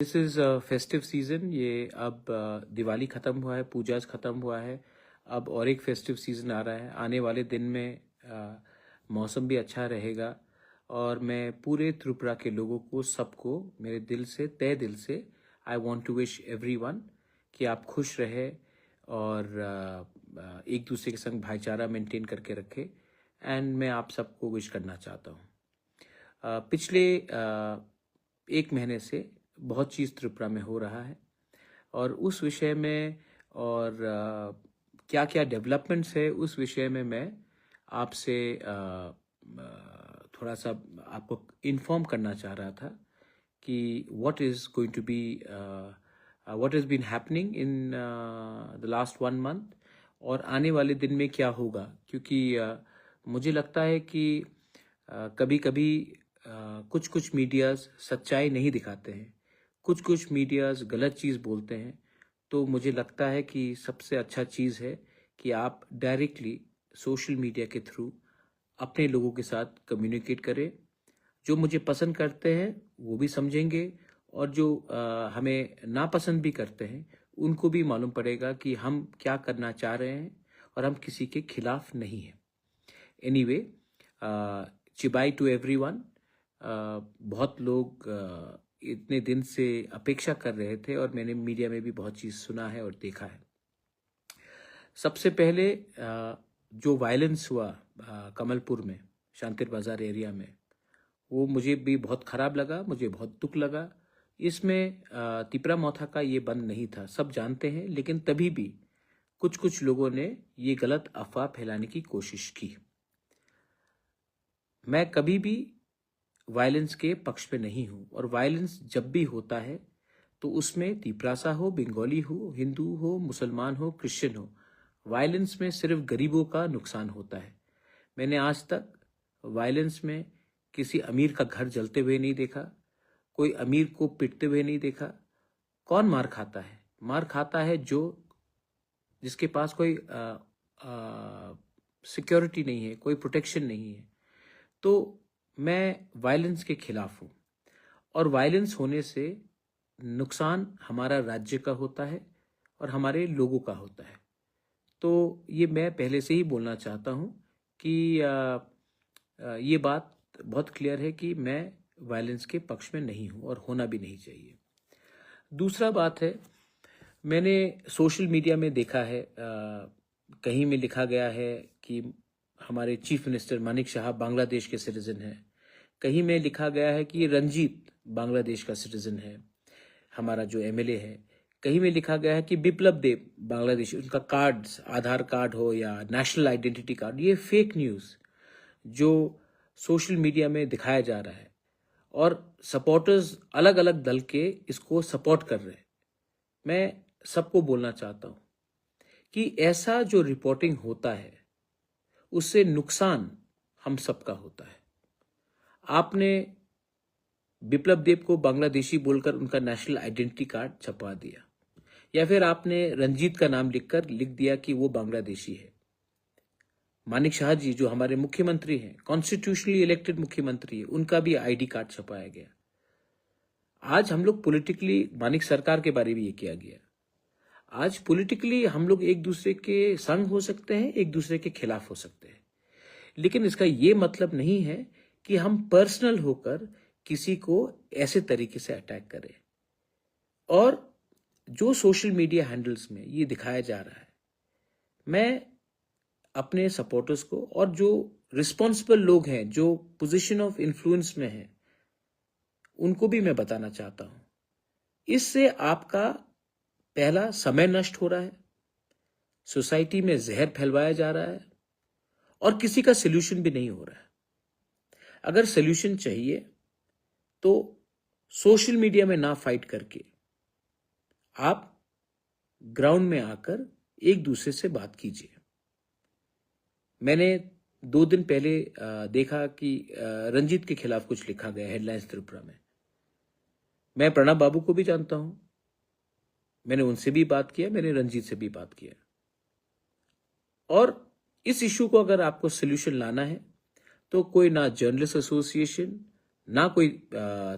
This is festive season. ये अब दिवाली ख़त्म हुआ है, पूजास ख़त्म हुआ है। अब और एक फेस्टिव सीज़न आ रहा है। आने वाले दिन में मौसम भी अच्छा रहेगा और मैं पूरे त्रिपुरा के लोगों को सबको मेरे दिल से तहे दिल से I want to wish everyone कि आप खुश रहे और एक दूसरे के संग भाईचारा मेंटेन करके रखें। एंड मैं आप सबको विश करना चाहता हूँ। पिछले एक महीने से बहुत चीज़ त्रिपुरा में हो रहा है और उस विषय में और क्या क्या डेवलपमेंट्स है उस विषय में मैं आपसे थोड़ा सा आपको इन्फॉर्म करना चाह रहा था कि what is going to be what is been happening in the लास्ट 1 मंथ और आने वाले दिन में क्या होगा। क्योंकि मुझे लगता है कि कभी कभी कुछ कुछ मीडियाज़ सच्चाई नहीं दिखाते हैं, कुछ कुछ मीडियाज़ गलत चीज़ बोलते हैं। तो मुझे लगता है कि सबसे अच्छा चीज़ है कि आप डायरेक्टली सोशल मीडिया के थ्रू अपने लोगों के साथ कम्युनिकेट करें। जो मुझे पसंद करते हैं वो भी समझेंगे और जो हमें नापसंद भी करते हैं उनको भी मालूम पड़ेगा कि हम क्या करना चाह रहे हैं और हम किसी के खिलाफ नहीं हैं। एनीवे, चिबाई टू एवरीवन। बहुत लोग इतने दिन से अपेक्षा कर रहे थे और मैंने मीडिया में भी बहुत चीज़ सुना है और देखा है। सबसे पहले जो वायलेंस हुआ कमलपुर में, शांतिर बाजार एरिया में, वो मुझे भी बहुत ख़राब लगा, मुझे बहुत दुख लगा। इसमें तिपरा मौथा का ये बंद नहीं था, सब जानते हैं, लेकिन तभी भी कुछ कुछ लोगों ने ये गलत अफवाह फैलाने की कोशिश की। मैं कभी भी वायलेंस के पक्ष पे नहीं हूँ और वायलेंस जब भी होता है तो उसमें तिपरासा हो, बंगाली हो, हिंदू हो, मुसलमान हो, क्रिश्चियन हो, वायलेंस में सिर्फ गरीबों का नुकसान होता है। मैंने आज तक वायलेंस में किसी अमीर का घर जलते हुए नहीं देखा, कोई अमीर को पिटते हुए नहीं देखा। कौन मार खाता है? मार खाता है जिसके पास कोई सिक्योरिटी नहीं है, कोई प्रोटेक्शन नहीं है। तो मैं वायलेंस के खिलाफ हूँ और वायलेंस होने से नुकसान हमारा राज्य का होता है और हमारे लोगों का होता है। तो ये मैं पहले से ही बोलना चाहता हूँ कि ये बात बहुत क्लियर है कि मैं वायलेंस के पक्ष में नहीं हूँ और होना भी नहीं चाहिए। दूसरा बात है, मैंने सोशल मीडिया में देखा है, कहीं में लिखा गया है कि हमारे चीफ मिनिस्टर मानिक शाह बांग्लादेश के सिटीजन हैं, कहीं में लिखा गया है कि रंजीत बांग्लादेश का सिटीजन है, हमारा जो एमएलए है। कहीं में लिखा गया है कि बिप्लब देव बांग्लादेश, उनका कार्ड्स, आधार कार्ड हो या नेशनल आइडेंटिटी कार्ड। ये फेक न्यूज़ जो सोशल मीडिया में दिखाया जा रहा है और सपोर्टर्स अलग अलग दल के इसको सपोर्ट कर रहे हैं। मैं सबको बोलना चाहता हूँ कि ऐसा जो रिपोर्टिंग होता है उससे नुकसान हम सबका होता है। आपने बिप्लब देव को बांग्लादेशी बोलकर उनका नेशनल आइडेंटिटी कार्ड छपवा दिया, या फिर आपने रंजीत का नाम लिखकर लिख दिया कि वो बांग्लादेशी है। मानिक शाह जी जो हमारे मुख्यमंत्री हैं, कॉन्स्टिट्यूशनली इलेक्टेड मुख्यमंत्री है, उनका भी आईडी कार्ड छपाया गया। आज हम लोग पॉलिटिकली, मानिक सरकार के बारे में ये किया गया। आज पॉलिटिकली हम लोग एक दूसरे के संग हो सकते हैं, एक दूसरे के खिलाफ हो सकते हैं, लेकिन इसका ये मतलब नहीं है कि हम पर्सनल होकर किसी को ऐसे तरीके से अटैक करें। और जो सोशल मीडिया हैंडल्स में ये दिखाया जा रहा है, मैं अपने सपोर्टर्स को और जो रिस्पॉन्सिबल लोग हैं, जो पोजीशन ऑफ इन्फ्लुएंस में हैं, उनको भी मैं बताना चाहता हूं, इससे आपका पहला समय नष्ट हो रहा है, सोसाइटी में जहर फैलवाया जा रहा है और किसी का सोल्यूशन भी नहीं हो रहा है। अगर सोल्यूशन चाहिए तो सोशल मीडिया में ना फाइट करके आप ग्राउंड में आकर एक दूसरे से बात कीजिए। मैंने 2 दिन पहले देखा कि रंजीत के खिलाफ कुछ लिखा गया हेडलाइंस त्रिपुरा में। मैं प्रणब बाबू को भी जानता हूं, मैंने उनसे भी बात किया, मैंने रंजीत से भी बात किया। और इस इशू को अगर आपको सोल्यूशन लाना है तो कोई ना जर्नलिस्ट एसोसिएशन, ना कोई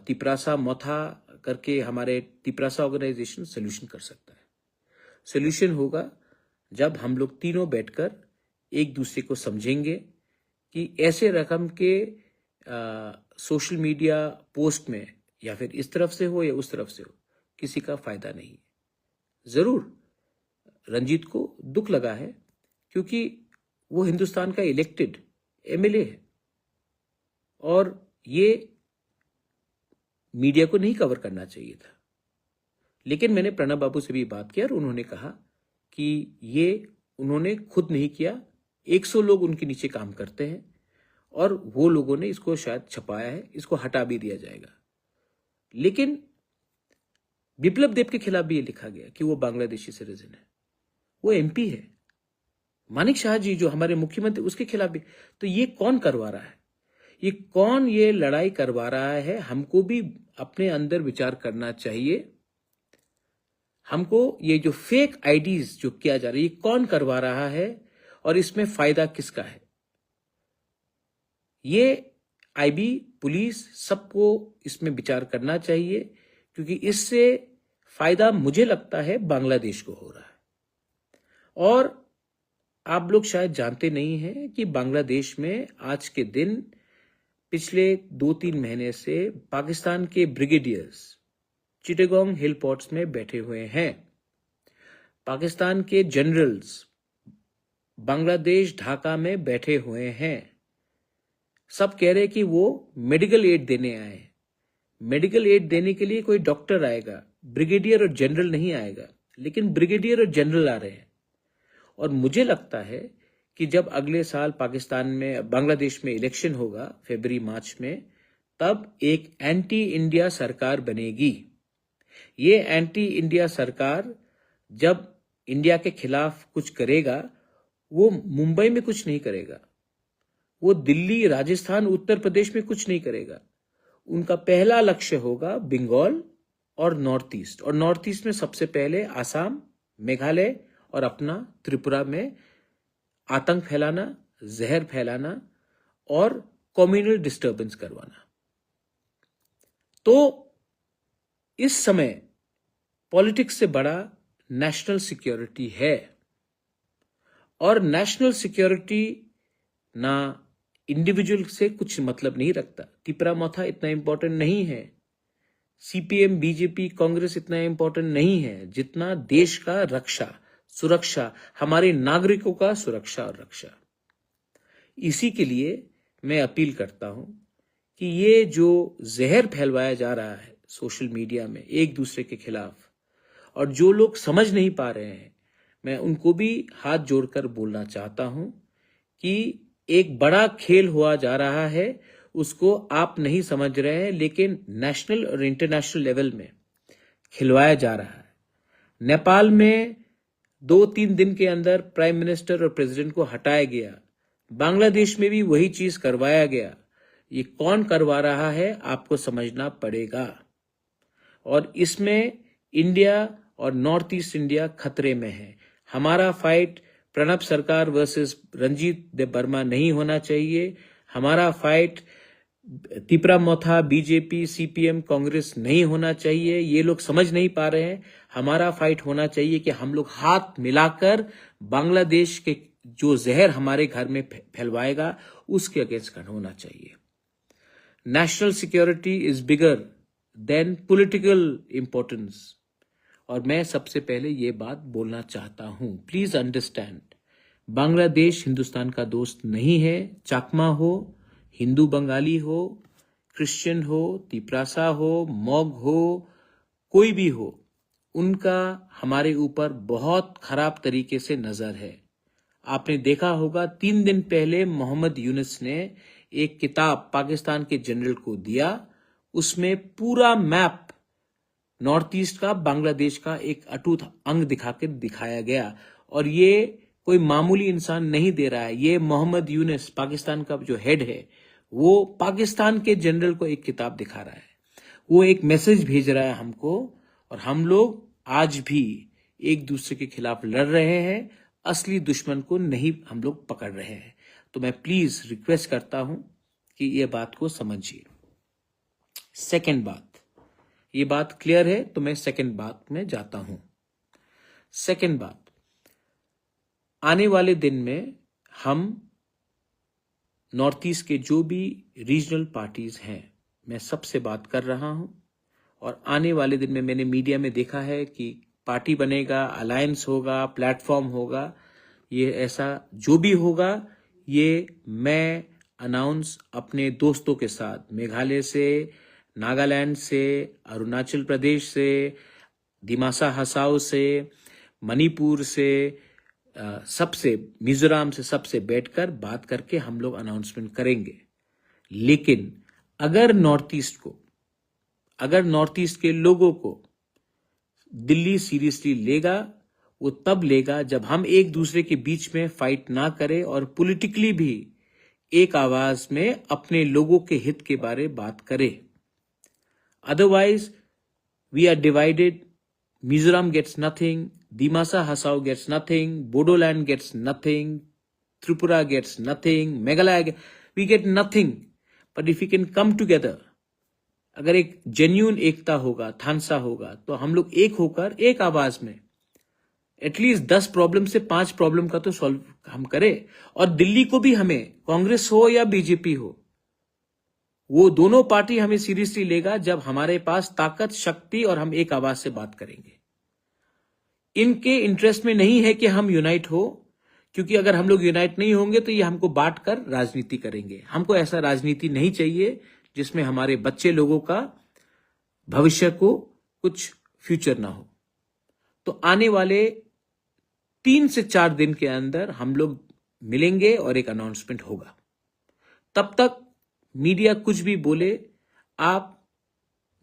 तिपरासा मौथा करके हमारे तिपरासा ऑर्गेनाइजेशन सोल्यूशन कर सकता है। सोल्यूशन होगा जब हम लोग तीनों बैठकर एक दूसरे को समझेंगे कि ऐसे रकम के सोशल मीडिया पोस्ट में या फिर इस तरफ से हो या उस तरफ से हो, किसी का फायदा नहीं है। जरूर रंजीत को दुख लगा है क्योंकि वो हिंदुस्तान का इलेक्टेड एमएलए है और ये मीडिया को नहीं कवर करना चाहिए था। लेकिन मैंने प्रणब बाबू से भी बात किया और उन्होंने कहा कि ये उन्होंने खुद नहीं किया, 100 लोग उनके नीचे काम करते हैं और वो लोगों ने इसको शायद छपाया है, इसको हटा भी दिया जाएगा। लेकिन बिप्लब देब के खिलाफ भी ये लिखा गया कि वो बांग्लादेशी सिटीजन है, वो एमपी है। मानिक शाह जी जो हमारे मुख्यमंत्री, उसके खिलाफ भी। तो ये कौन करवा रहा है, ये कौन ये लड़ाई करवा रहा है? हमको भी अपने अंदर विचार करना चाहिए। हमको ये जो फेक आईडीज जो किया जा रहा है, ये कौन करवा रहा है और इसमें फायदा किसका है? ये आईबी, पुलिस, सबको इसमें विचार करना चाहिए क्योंकि इससे फायदा मुझे लगता है बांग्लादेश को हो रहा है। और आप लोग शायद जानते नहीं हैं कि बांग्लादेश में आज के दिन पिछले 2-3 महीने से पाकिस्तान के ब्रिगेडियर्स चिटागोंग हिल पोर्ट्स में बैठे हुए हैं। पाकिस्तान के जनरल्स बांग्लादेश ढाका में बैठे हुए हैं। सब कह रहे कि वो मेडिकल एड देने आए। मेडिकल एड देने के लिए कोई डॉक्टर आएगा, ब्रिगेडियर और जनरल नहीं आएगा, लेकिन ब्रिगेडियर और जनरल आ रहे हैं। और मुझे लगता है कि जब अगले साल पाकिस्तान में, बांग्लादेश में इलेक्शन होगा फरवरी-मार्च में, तब एक एंटी इंडिया सरकार बनेगी। ये एंटी इंडिया सरकार जब इंडिया के खिलाफ कुछ करेगा, वो मुंबई में कुछ नहीं करेगा, वो दिल्ली, राजस्थान, उत्तर प्रदेश में कुछ नहीं करेगा। उनका पहला लक्ष्य होगा बंगाल और नॉर्थ ईस्ट, और नॉर्थ ईस्ट में सबसे पहले आसाम, मेघालय और अपना त्रिपुरा में आतंक फैलाना, जहर फैलाना और कम्युनल डिस्टर्बेंस करवाना। तो इस समय पॉलिटिक्स से बड़ा नेशनल सिक्योरिटी है, और नेशनल सिक्योरिटी ना इंडिविजुअल से कुछ मतलब नहीं रखता। तिपरा मोथा इतना इंपॉर्टेंट नहीं है, सीपीएम, बीजेपी, कांग्रेस इतना इंपॉर्टेंट नहीं है जितना देश का रक्षा, सुरक्षा, हमारे नागरिकों का सुरक्षा और रक्षा। इसी के लिए मैं अपील करता हूं कि ये जो जहर फैलवाया जा रहा है सोशल मीडिया में एक दूसरे के खिलाफ, और जो लोग समझ नहीं पा रहे हैं, मैं उनको भी हाथ जोड़कर बोलना चाहता हूं कि एक बड़ा खेल हुआ जा रहा है, उसको आप नहीं समझ रहे हैं, लेकिन नेशनल और इंटरनेशनल लेवल में खिलवाया जा रहा है। नेपाल में 2-3 दिन के अंदर प्राइम मिनिस्टर और प्रेसिडेंट को हटाया गया। बांग्लादेश में भी वही चीज करवाया गया। ये कौन करवा रहा है आपको समझना पड़ेगा, और इसमें इंडिया और नॉर्थ ईस्ट इंडिया खतरे में है। हमारा फाइट प्रणब सरकार वर्सेस रंजीत देव वर्मा नहीं होना चाहिए। हमारा फाइट तिपरा मोथा, बीजेपी, सीपीएम, कांग्रेस नहीं होना चाहिए। ये लोग समझ नहीं पा रहे हैं। हमारा फाइट होना चाहिए कि हम लोग हाथ मिलाकर बांग्लादेश के जो जहर हमारे घर में फैलवाएगा, उसके अगेंस्ट होना चाहिए। National security is bigger than political importance, और मैं सबसे पहले ये बात बोलना चाहता हूं। प्लीज अंडरस्टैंड, बांग्लादेश हिंदुस्तान का दोस्त नहीं है। चाकमा हो, हिंदू बंगाली हो, क्रिश्चियन हो, तिपरासा हो, मॉग हो, कोई भी हो, उनका हमारे ऊपर बहुत खराब तरीके से नजर है। आपने देखा होगा 3 दिन पहले मोहम्मद यूनुस ने एक किताब पाकिस्तान के जनरल को दिया, उसमें पूरा मैप नॉर्थ ईस्ट का, बांग्लादेश का एक अटूट अंग दिखाया गया। और ये कोई मामूली इंसान नहीं दे रहा है, ये मोहम्मद यूनुस, पाकिस्तान का जो हेड है, वो पाकिस्तान के जनरल को एक किताब दिखा रहा है। वो एक मैसेज भेज रहा है हमको, और हम लोग आज भी एक दूसरे के खिलाफ लड़ रहे हैं, असली दुश्मन को नहीं हम लोग पकड़ रहे हैं। तो मैं प्लीज रिक्वेस्ट करता हूं कि ये बात को समझिए। सेकंड बात, ये बात क्लियर है? तो मैं सेकंड बात में जाता हूं। सेकंड बात, आने वाले दिन में हम नॉर्थ ईस्ट के जो भी रीजनल पार्टीज हैं, मैं सबसे बात कर रहा हूं। और आने वाले दिन में मैंने मीडिया में देखा है कि पार्टी बनेगा, अलायंस होगा, प्लेटफॉर्म होगा। ये ऐसा जो भी होगा, ये मैं अनाउंस अपने दोस्तों के साथ, मेघालय से, नागालैंड से, अरुणाचल प्रदेश से, दिमासा हसाओ से, मणिपुर से, सबसे, मिजोरम से, सबसे बैठकर बात करके हम लोग अनाउंसमेंट करेंगे। लेकिन अगर नॉर्थ ईस्ट के लोगों को दिल्ली सीरियसली लेगा, वो तब लेगा जब हम एक दूसरे के बीच में फाइट ना करें और पॉलिटिकली भी एक आवाज में अपने लोगों के हित के बारे बात करें। Otherwise we are divided. Mizoram gets nothing, Dimasa Hasao gets nothing, Bodoland gets nothing, Tripura gets nothing, Meghalaya, we get nothing. But if you can come together, अगर एक जेन्यून एकता होगा, थानसा होगा, तो हम लोग एक होकर एक आवाज में एटलीस्ट 10 प्रॉब्लम से 5 प्रॉब्लम का तो सॉल्व हम करें। और दिल्ली को भी हमें, कांग्रेस हो या बीजेपी हो, वो दोनों पार्टी हमें सीरियसली लेगा जब हमारे पास ताकत, शक्ति और हम एक आवाज से बात करेंगे। इनके इंटरेस्ट में नहीं है कि हम यूनाइट हो, क्योंकि अगर हम लोग यूनाइट नहीं होंगे तो ये हमको बांट कर राजनीति करेंगे। हमको ऐसा राजनीति नहीं चाहिए जिसमें हमारे बच्चे लोगों का भविष्य को कुछ फ्यूचर ना हो। तो आने वाले 3 से 4 दिन के अंदर हम लोग मिलेंगे और एक अनाउंसमेंट होगा। तब तक मीडिया कुछ भी बोले, आप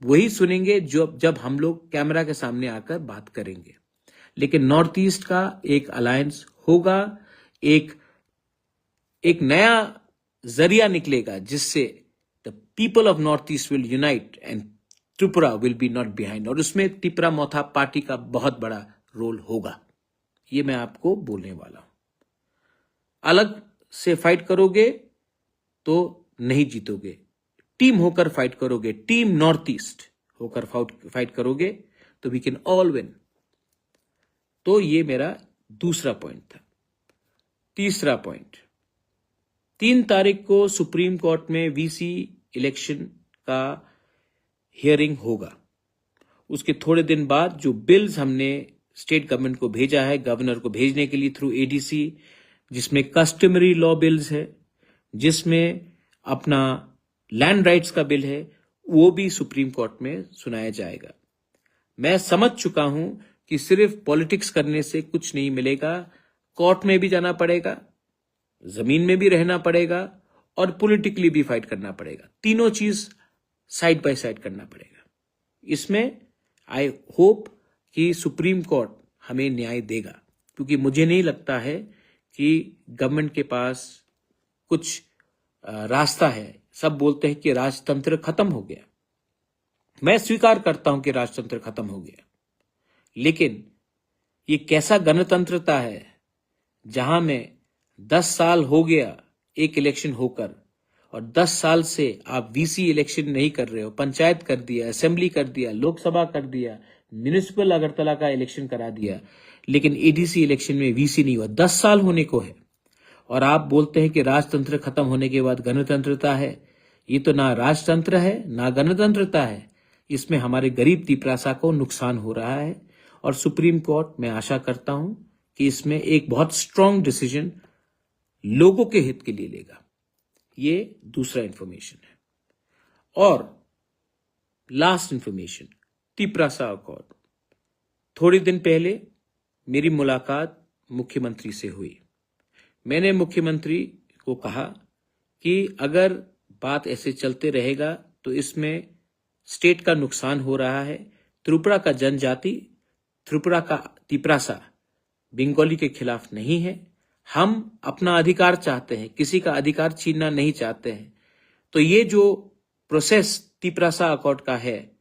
वही सुनेंगे जब हम लोग कैमरा के सामने आकर बात करेंगे। लेकिन नॉर्थ ईस्ट का एक अलायंस होगा, एक नया जरिया निकलेगा जिससे the people of north east will unite and Tripura will be not behind. और उसमें त्रिपुरा मोथा पार्टी का बहुत बड़ा रोल होगा। ये मैं आपको बोलने वाला हूं। अलग से फाइट करोगे तो नहीं जीतोगे, टीम होकर फाइट करोगे, टीम नॉर्थ ईस्ट होकर फाइट करोगे तो वी कैन ऑल विन। तो ये मेरा दूसरा पॉइंट था। तीसरा पॉइंट, 3 तारीख को सुप्रीम कोर्ट में वीसी इलेक्शन का हियरिंग होगा। उसके थोड़े दिन बाद जो बिल्स हमने स्टेट गवर्नमेंट को भेजा है, गवर्नर को भेजने के लिए थ्रू एडीसी, जिसमें कस्टमरी लॉ बिल्स है, जिसमें अपना लैंड राइट्स का बिल है, वो भी सुप्रीम कोर्ट में सुनाया जाएगा। मैं समझ चुका हूं कि सिर्फ पॉलिटिक्स करने से कुछ नहीं मिलेगा। कोर्ट में भी जाना पड़ेगा, जमीन में भी रहना पड़ेगा और पॉलिटिकली भी फाइट करना पड़ेगा। तीनों चीज साइड बाय साइड करना पड़ेगा। इसमें आई होप कि सुप्रीम कोर्ट हमें न्याय देगा, क्योंकि मुझे नहीं लगता है कि गवर्नमेंट के पास कुछ रास्ता है। सब बोलते हैं कि राजतंत्र खत्म हो गया। मैं स्वीकार करता हूं कि राजतंत्र खत्म हो गया, लेकिन ये कैसा गणतंत्रता है जहां में 10 साल हो गया एक इलेक्शन होकर और 10 साल से आप वीसी इलेक्शन नहीं कर रहे हो। पंचायत कर दिया, असेंबली कर दिया, लोकसभा कर दिया, म्युनिसिपल अगरतला का इलेक्शन करा दिया, लेकिन एडीसी इलेक्शन में वीसी नहीं हुआ। 10 साल होने को है और आप बोलते हैं कि राजतंत्र खत्म होने के बाद गणतंत्रता है। ये तो ना राजतंत्र है ना गणतंत्रता है। इसमें हमारे गरीब तिपरासा को नुकसान हो रहा है और सुप्रीम कोर्ट, मैं आशा करता हूं कि इसमें एक बहुत स्ट्रांग डिसीजन लोगों के हित के लिए लेगा। ये दूसरा इंफॉर्मेशन है। और लास्ट इंफॉर्मेशन, तिपरासा अकॉर्ड। थोड़े दिन पहले मेरी मुलाकात मुख्यमंत्री से हुई। मैंने मुख्यमंत्री को कहा कि अगर बात ऐसे चलते रहेगा तो इसमें स्टेट का नुकसान हो रहा है। त्रिपुरा का जनजाति, त्रिपुरा का तिपरासा बंगाली के खिलाफ नहीं है। हम अपना अधिकार चाहते हैं, किसी का अधिकार छीनना नहीं चाहते हैं। तो ये जो प्रोसेस तिपरासा अकॉर्ड का है,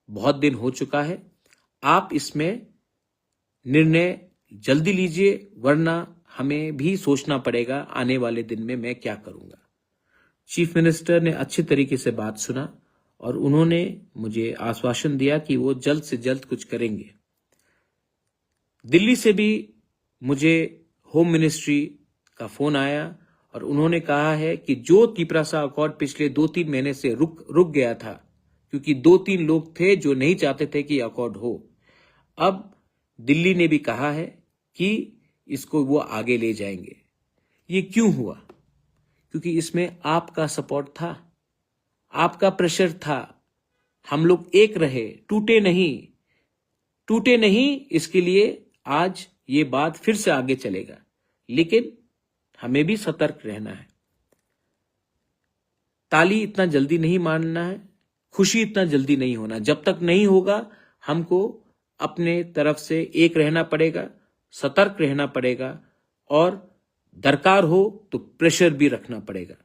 बहुत दिन हो चुका है। आप इसमें निर्णय जल्दी लीजिए, वरना हमें भी सोचना पड़ेगा आने वाले दिन में मैं क्या करूंगा। चीफ मिनिस्टर ने अच्छे तरीके से बात सुना और उन्होंने मुझे आश्वासन दिया कि वो जल्द से जल्द कुछ करेंगे। दिल्ली से भी मुझे होम मिनिस्ट्री का फोन आया और उन्होंने कहा है कि जो तिपरासा अकॉर्ड पिछले 2-3 महीने से रुक गया था, क्योंकि 2-3 लोग थे जो नहीं चाहते थे कि अकॉर्ड हो, अब दिल्ली ने भी कहा है कि इसको वो आगे ले जाएंगे। ये क्यों हुआ? क्योंकि इसमें आपका सपोर्ट था, आपका प्रेशर था, हम लोग एक रहे, टूटे नहीं। इसके लिए आज ये बात फिर से आगे चलेगा, लेकिन हमें भी सतर्क रहना है। ताली इतना जल्दी नहीं मारना है, खुशी इतना जल्दी नहीं होना। जब तक नहीं होगा हमको अपने तरफ से एक रहना पड़ेगा, सतर्क रहना पड़ेगा और दरकार हो तो प्रेशर भी रखना पड़ेगा।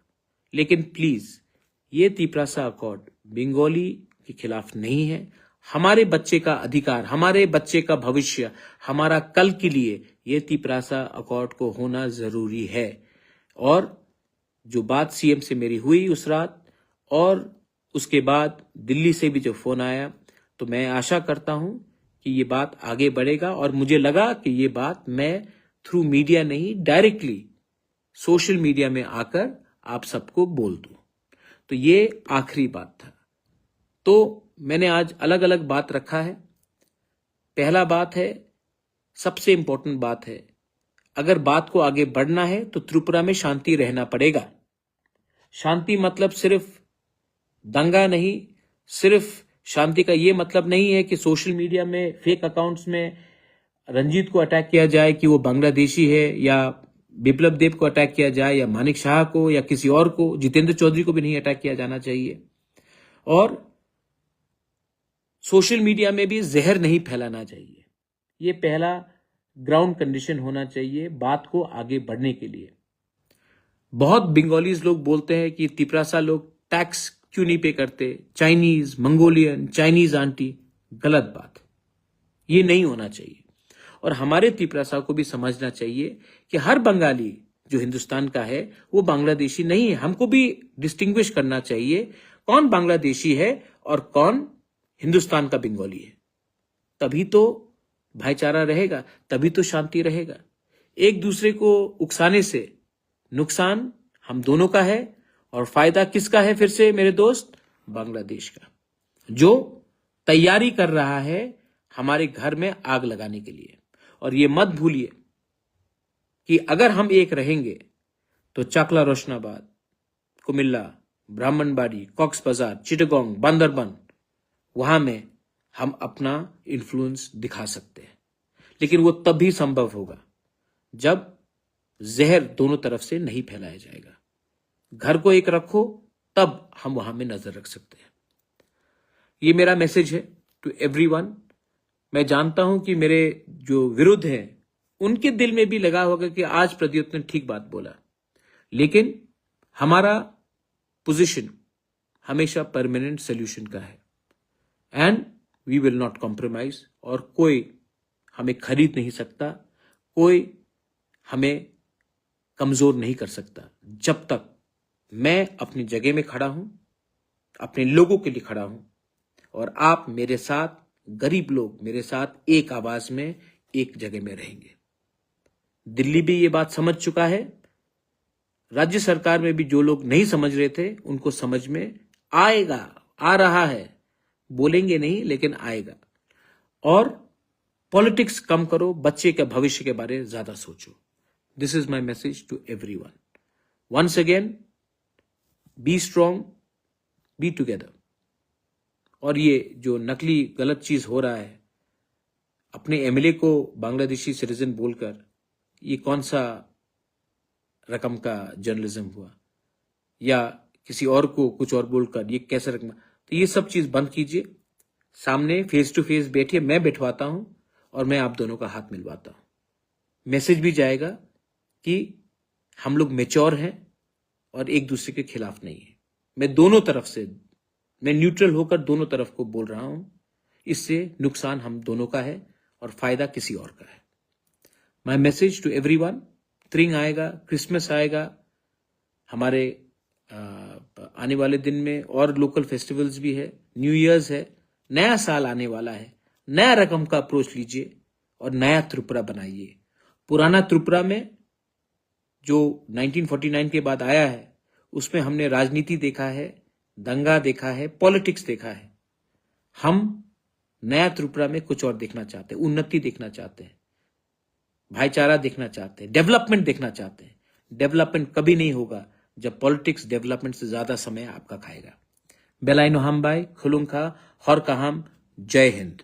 लेकिन प्लीज ये तिपरासा अकॉर्ड बंगाली के खिलाफ नहीं है। हमारे बच्चे का अधिकार, हमारे बच्चे का भविष्य, हमारा कल के लिए ये तिपरासा अकॉर्ड को होना जरूरी है। और जो बात सीएम से मेरी हुई उस रात और उसके बाद दिल्ली से भी जो फोन आया, तो मैं आशा करता हूं कि ये बात आगे बढ़ेगा। और मुझे लगा कि ये बात मैं थ्रू मीडिया नहीं, डायरेक्टली सोशल मीडिया में आकर आप सबको बोल दूं। तो ये आखिरी बात था। तो मैंने आज अलग अलग बात रखा है। पहला बात है, सबसे इंपॉर्टेंट बात है, अगर बात को आगे बढ़ना है तो त्रिपुरा में शांति रहना पड़ेगा। शांति मतलब सिर्फ दंगा नहीं, सिर्फ शांति का ये मतलब नहीं है कि सोशल मीडिया में फेक अकाउंट्स में रंजीत को अटैक किया जाए कि वो बांग्लादेशी है, या बिप्लब देब को अटैक किया जाए, या मानिक शाह को, या किसी और को, जितेंद्र चौधरी को भी नहीं अटैक किया जाना चाहिए। और सोशल मीडिया में भी जहर नहीं फैलाना चाहिए। ये पहला ग्राउंड कंडीशन होना चाहिए बात को आगे बढ़ने के लिए। बहुत बंगालीज लोग बोलते हैं कि तिपरासा लोग टैक्स क्यों नहीं पे करते, चाइनीज, मंगोलियन, चाइनीज आंटी। गलत बात, ये नहीं होना चाहिए। और हमारे तिपरासा को भी समझना चाहिए कि हर बंगाली जो हिंदुस्तान का है वो बांग्लादेशी नहीं है। हमको भी डिस्टिंग्विश करना चाहिए कौन बांग्लादेशी है और कौन हिंदुस्तान का बंगाली है। तभी तो भाईचारा रहेगा, तभी तो शांति रहेगा। एक दूसरे को उकसाने से नुकसान हम दोनों का है और फायदा किसका है? फिर से मेरे दोस्त, बांग्लादेश का, जो तैयारी कर रहा है हमारे घर में आग लगाने के लिए। और ये मत भूलिए कि अगर हम एक रहेंगे तो चाकला रोशनाबाद, कुमिल्ला, ब्राह्मणबाड़ी, कॉक्स बाजार, चिटगांव, बांदरबन, वहां में हम अपना इन्फ्लुएंस दिखा सकते हैं। लेकिन वो तभी संभव होगा जब जहर दोनों तरफ से नहीं फैलाया जाएगा। घर को एक रखो, तब हम वहां में नजर रख सकते हैं। ये मेरा मैसेज है टू एवरीवन। मैं जानता हूं कि मेरे जो विरुद्ध हैं उनके दिल में भी लगा होगा कि आज प्रद्युत ने ठीक बात बोला, लेकिन हमारा पोजीशन हमेशा परमानेंट सोल्यूशन का है and we will not compromise. और कोई हमें खरीद नहीं सकता, कोई हमें कमजोर नहीं कर सकता जब तक मैं अपनी जगह में खड़ा हूं, अपने लोगों के लिए खड़ा हूं और आप मेरे साथ, गरीब लोग मेरे साथ एक आवाज में एक जगह में रहेंगे। दिल्ली भी ये बात समझ चुका है, राज्य सरकार में भी जो लोग नहीं समझ रहे थे उनको समझ में आएगा, आ रहा है। बोलेंगे नहीं लेकिन आएगा। और पॉलिटिक्स कम करो, बच्चे के भविष्य के बारे में ज्यादा सोचो। This is my message to everyone. Once again, be strong, be together. और ये जो नकली गलत चीज हो रहा है, अपने एमएलए को बांग्लादेशी सिटीजन बोलकर, ये कौन सा रकम का जर्नलिज्म हुआ? या किसी और को कुछ और बोलकर ये कैसे रकम? तो ये सब चीज बंद कीजिए। सामने फेस टू फेस बैठिए, मैं बैठवाता हूं और मैं आप दोनों का हाथ मिलवाता हूं। मैसेज भी जाएगा कि हम लोग मैच्योर हैं और एक दूसरे के खिलाफ नहीं है। मैं दोनों तरफ से, मैं न्यूट्रल होकर दोनों तरफ को बोल रहा हूं। इससे नुकसान हम दोनों का है और फायदा किसी और का है। My message to everyone. त्रिंग आएगा, क्रिसमस आएगा, हमारे आने वाले दिन में और लोकल फेस्टिवल्स भी है, न्यू ईयर्स है, नया साल आने वाला है। नया रकम का अप्रोच लीजिए और नया त्रिपुरा बनाइए। पुराना त्रिपुरा में जो 1949 के बाद आया है उसमें हमने राजनीति देखा है, दंगा देखा है, पॉलिटिक्स देखा है। हम नया त्रिपुरा में कुछ और देखना चाहते हैं, उन्नति देखना चाहते हैं, भाईचारा देखना चाहते हैं, डेवलपमेंट देखना चाहते हैं। डेवलपमेंट कभी नहीं होगा जब पॉलिटिक्स डेवलपमेंट से ज्यादा समय आपका खाएगा। बेलाइनो हमबाई खुलुंखा हर काहम। जय हिंद।